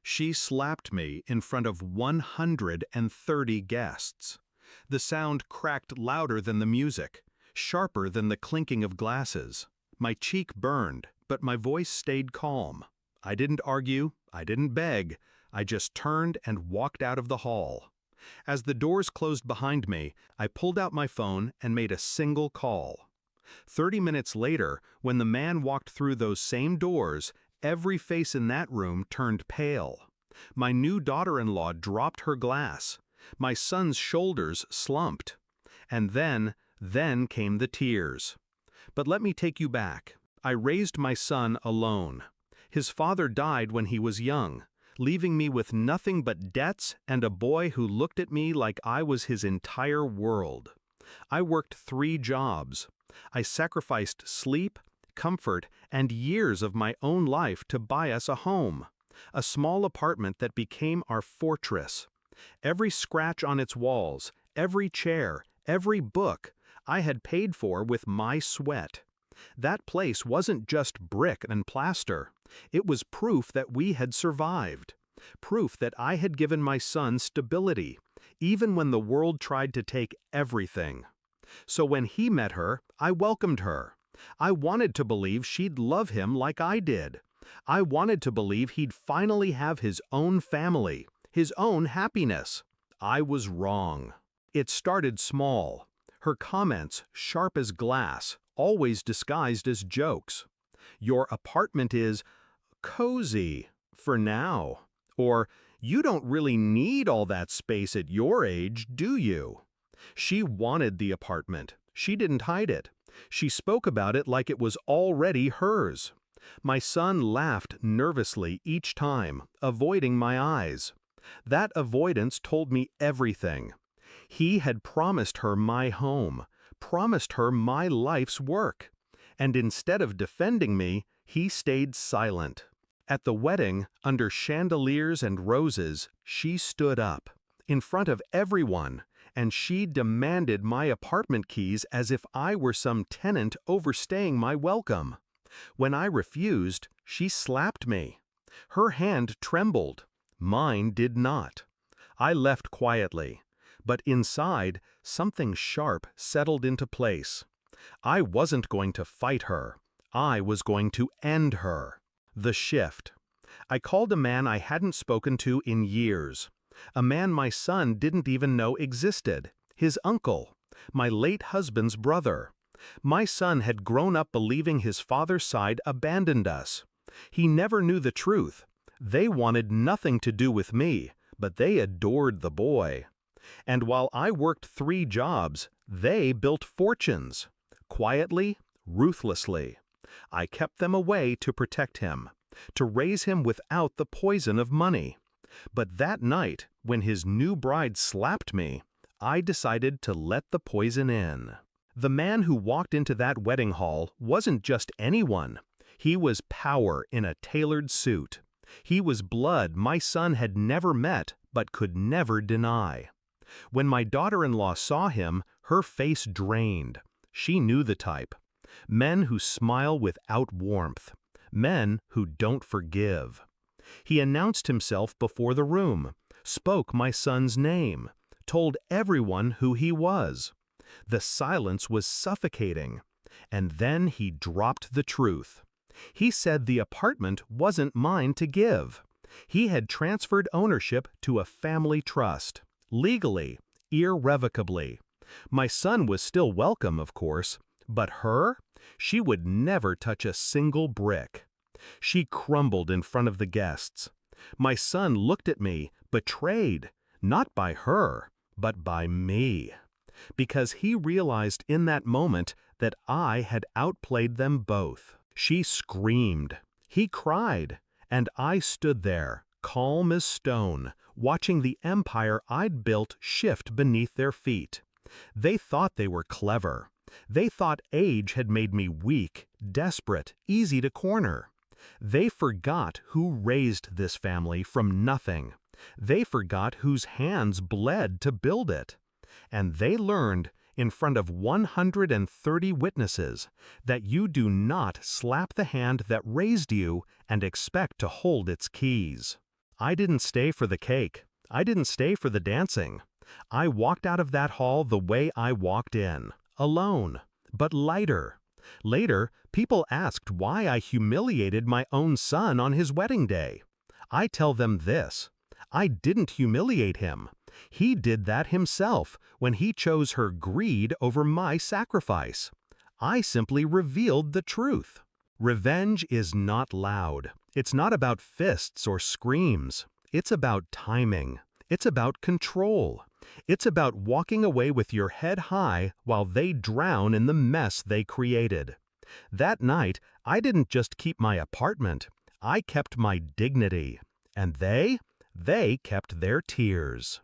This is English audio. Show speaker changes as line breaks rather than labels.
She slapped me in front of 130 guests. The sound cracked louder than the music, sharper than the clinking of glasses. My cheek burned, but my voice stayed calm. I didn't argue, I didn't beg, I just turned and walked out of the hall. As the doors closed behind me, I pulled out my phone and made a single call. 30 minutes later, when the man walked through those same doors, every face in that room turned pale. My new daughter-in-law dropped her glass. My son's shoulders slumped. And then came the tears. But let me take you back. I raised my son alone. His father died when he was young, leaving me with nothing but debts and a boy who looked at me like I was his entire world. I worked 3 jobs. I sacrificed sleep, comfort, and years of my own life to buy us a home, a small apartment that became our fortress. Every scratch on its walls, every chair, every book, I had paid for with my sweat. That place wasn't just brick and plaster. It was proof that we had survived. Proof that I had given my son stability, even when the world tried to take everything. So when he met her, I welcomed her. I wanted to believe she'd love him like I did. I wanted to believe he'd finally have his own family, his own happiness. I was wrong. It started small. Her comments, sharp as glass, always disguised as jokes. Your apartment is cozy for now. Or, you don't really need all that space at your age, do you? She wanted the apartment. She didn't hide it. She spoke about it like it was already hers. My son laughed nervously each time, avoiding my eyes. That avoidance told me everything. He had promised her my home, promised her my life's work. And instead of defending me, he stayed silent. At the wedding, under chandeliers and roses, she stood up, in front of everyone, and she demanded my apartment keys as if I were some tenant overstaying my welcome. When I refused, she slapped me. Her hand trembled. Mine did not. I left quietly, but inside, something sharp settled into place. I wasn't going to fight her. I was going to end her. The shift. I called a man I hadn't spoken to in years. A man my son didn't even know existed. His uncle. My late husband's brother. My son had grown up believing his father's side abandoned us. He never knew the truth. They wanted nothing to do with me, but they adored the boy. And while I worked 3 jobs, they built fortunes. Quietly, ruthlessly. I kept them away to protect him, to raise him without the poison of money. But that night, when his new bride slapped me, I decided to let the poison in. The man who walked into that wedding hall wasn't just anyone. He was power in a tailored suit. He was blood my son had never met but could never deny. When my daughter-in-law saw him, her face drained. She knew the type. Men who smile without warmth. Men who don't forgive. He announced himself before the room, spoke my son's name, told everyone who he was. The silence was suffocating. And then he dropped the truth. He said the apartment wasn't mine to give. He had transferred ownership to a family trust, legally, irrevocably. My son was still welcome, of course, but her? She would never touch a single brick. She crumbled in front of the guests. My son looked at me, betrayed, not by her, but by me. Because he realized in that moment that I had outplayed them both. She screamed. He cried. And I stood there, calm as stone, watching the empire I'd built shift beneath their feet. They thought they were clever. They thought age had made me weak, desperate, easy to corner. They forgot who raised this family from nothing. They forgot whose hands bled to build it. And they learned, in front of 130 witnesses, that you do not slap the hand that raised you and expect to hold its keys. I didn't stay for the cake. I didn't stay for the dancing. I walked out of that hall the way I walked in, alone, but lighter. Later, people asked why I humiliated my own son on his wedding day. I tell them this: I didn't humiliate him. He did that himself when he chose her greed over my sacrifice. I simply revealed the truth. Revenge is not loud. It's not about fists or screams. It's about timing. It's about control. It's about walking away with your head high while they drown in the mess they created. That night, I didn't just keep my apartment. I kept my dignity. And they kept their tears.